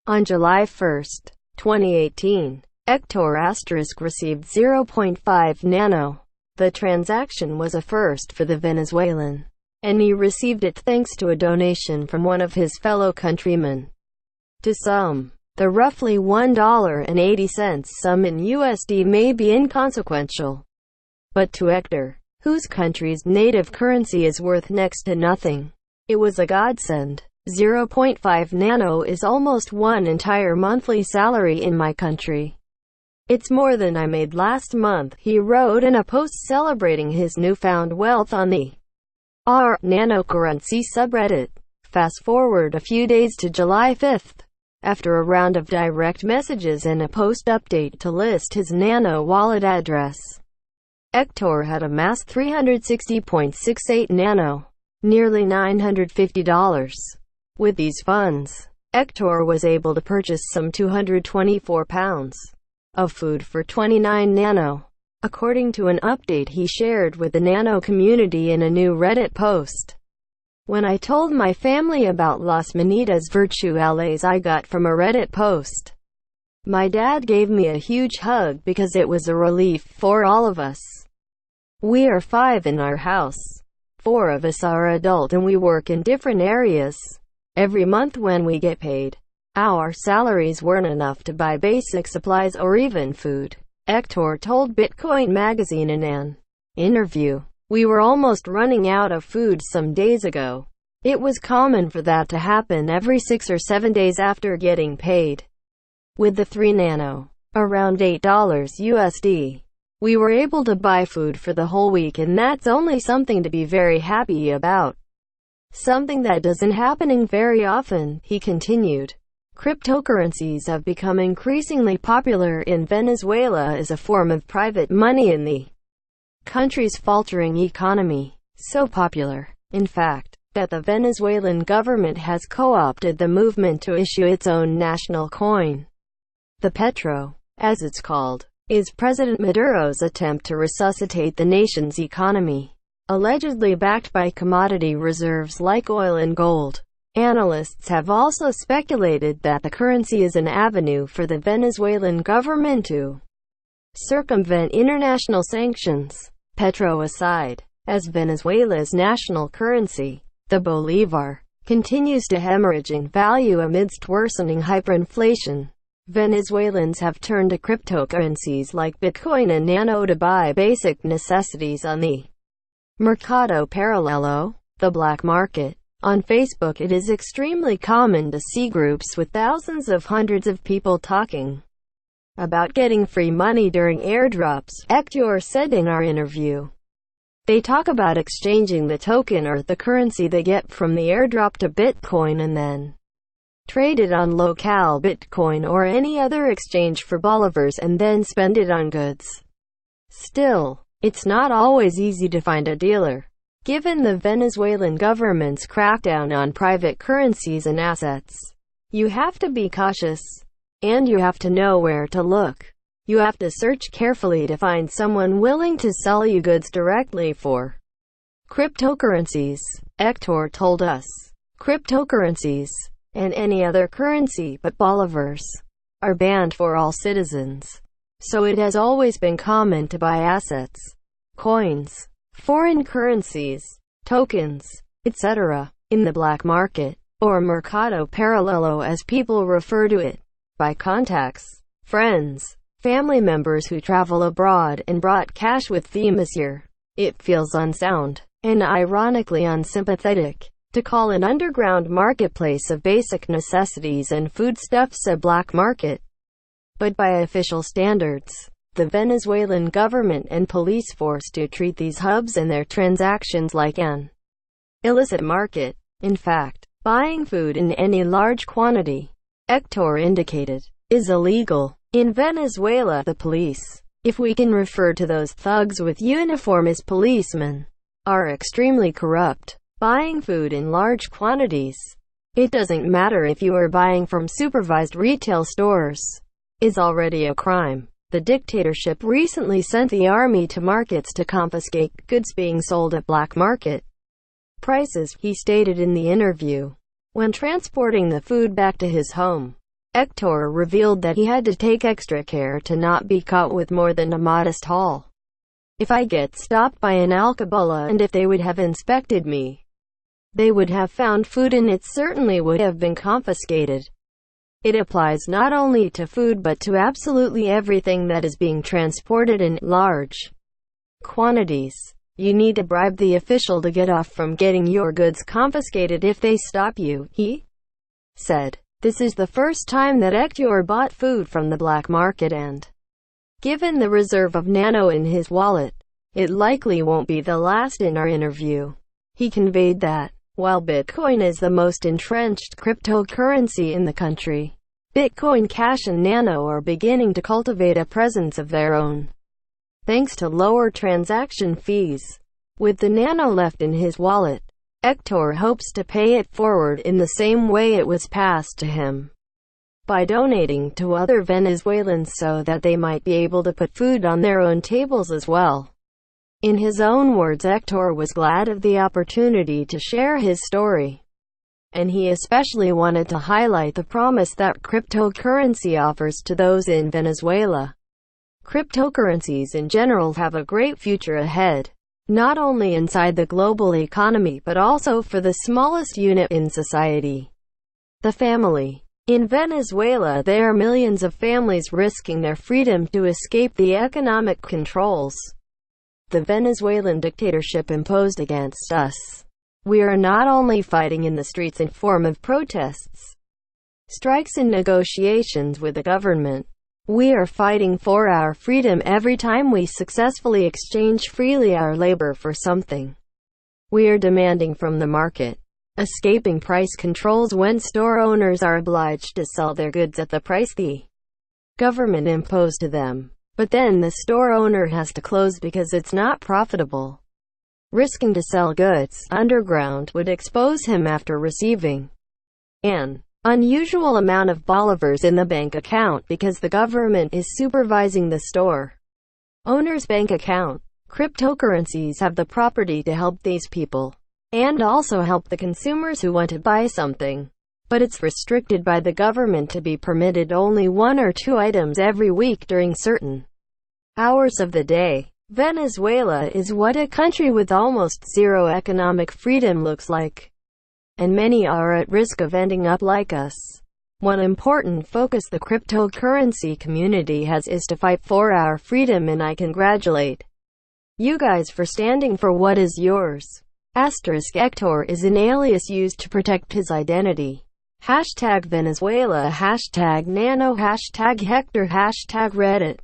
On July 1, 2018, Hctors received 0.5 nano. The transaction was a first for the Venezuelan, and he received it thanks to a donation from one of his fellow countrymen. To some, the roughly $1.80 sum in USD may be inconsequential. But to Hector, whose country's native currency is worth next to nothing, it was a godsend. 0.5 nano is almost one entire monthly salary in my country. It's more than I made last month, he wrote in a post celebrating his newfound wealth on the r/nanocurrency subreddit. Fast forward a few days to July 5. After a round of direct messages and a post update to list his nano wallet address, Hector had amassed 360.68 nano, nearly $950. With these funds, Hector was able to purchase some 224 pounds of food for 29 nano, according to an update he shared with the nano community in a new Reddit post. When I told my family about Las Manitas virtuales I got from a Reddit post, my dad gave me a huge hug because it was a relief for all of us. We are 5 in our house. 4 of us are adult and we work in different areas. Every month when we get paid, our salaries weren't enough to buy basic supplies or even food, Hector told Bitcoin magazine in an interview. We were almost running out of food some days ago. It was common for that to happen every 6 or 7 days after getting paid. With the 3 nano, around $8 USD, we were able to buy food for the whole week, and that's only something to be very happy about. Something that doesn't happening very often, he continued. Cryptocurrencies have become increasingly popular in Venezuela as a form of private money in the country's faltering economy. So popular, in fact, that the Venezuelan government has co-opted the movement to issue its own national coin. The Petro, as it's called, is President Maduro's attempt to resuscitate the nation's economy, allegedly backed by commodity reserves like oil and gold. Analysts have also speculated that the currency is an avenue for the Venezuelan government to circumvent international sanctions. Petro aside, as Venezuela's national currency, the bolivar, continues to hemorrhage in value amidst worsening hyperinflation. Venezuelans have turned to cryptocurrencies like Bitcoin and Nano to buy basic necessities on the Mercado Paralelo, the black market. On Facebook, it is extremely common to see groups with thousands of hundreds of people talking about getting free money during airdrops, Hector said in our interview. They talk about exchanging the token or the currency they get from the airdrop to Bitcoin and then trade it on local Bitcoin or any other exchange for bolivars and then spend it on goods. Still, it's not always easy to find a dealer, given the Venezuelan government's crackdown on private currencies and assets. You have to be cautious, and you have to know where to look. You have to search carefully to find someone willing to sell you goods directly for cryptocurrencies, Hector told us. Cryptocurrencies, and any other currency but bolivars, are banned for all citizens. So it has always been common to buy assets, coins, foreign currencies, tokens, etc., in the black market, or Mercado Paralelo as people refer to it, by contacts, friends, family members who travel abroad and brought cash with them this year. It feels unsound, and ironically unsympathetic, to call an underground marketplace of basic necessities and foodstuffs a black market. But by official standards, the Venezuelan government and police force do treat these hubs and their transactions like an illicit market. In fact, buying food in any large quantity, Hector indicated, is illegal. In Venezuela, the police, if we can refer to those thugs with uniform as policemen, are extremely corrupt. Buying food in large quantities, it doesn't matter if you are buying from supervised retail stores, is already a crime. The dictatorship recently sent the army to markets to confiscate goods being sold at black market prices, he stated in the interview. When transporting the food back to his home, Hector revealed that he had to take extra care to not be caught with more than a modest haul. If I get stopped by an alcabala and if they would have inspected me, they would have found food and it certainly would have been confiscated. It applies not only to food but to absolutely everything that is being transported in large quantities. You need to bribe the official to get off from getting your goods confiscated if they stop you, he said. This is the first time that Hector bought food from the black market, and given the reserve of nano in his wallet, it likely won't be the last. In our interview, he conveyed that, while Bitcoin is the most entrenched cryptocurrency in the country, Bitcoin Cash and Nano are beginning to cultivate a presence of their own, thanks to lower transaction fees. With the Nano left in his wallet, Hector hopes to pay it forward in the same way it was passed to him, by donating to other Venezuelans so that they might be able to put food on their own tables as well. In his own words, Hector was glad of the opportunity to share his story, and he especially wanted to highlight the promise that cryptocurrency offers to those in Venezuela. Cryptocurrencies in general have a great future ahead, not only inside the global economy but also for the smallest unit in society, the family. In Venezuela, there are millions of families risking their freedom to escape the economic controls the Venezuelan dictatorship imposed against us. We are not only fighting in the streets in form of protests, strikes and negotiations with the government. We are fighting for our freedom every time we successfully exchange freely our labor for something. We are demanding from the market, escaping price controls when store owners are obliged to sell their goods at the price the government imposed to them. But then the store owner has to close because it's not profitable. Risking to sell goods underground would expose him after receiving an unusual amount of bolivars in the bank account because the government is supervising the store owner's bank account. Cryptocurrencies have the property to help these people, and also help the consumers who want to buy something. But it's restricted by the government to be permitted only 1 or 2 items every week during certain hours of the day. Venezuela is what a country with almost zero economic freedom looks like, and many are at risk of ending up like us. One important focus the cryptocurrency community has is to fight for our freedom, and I congratulate you guys for standing for what is yours. Hector is an alias used to protect his identity. #Venezuela, #Nano, #Hector, #Reddit.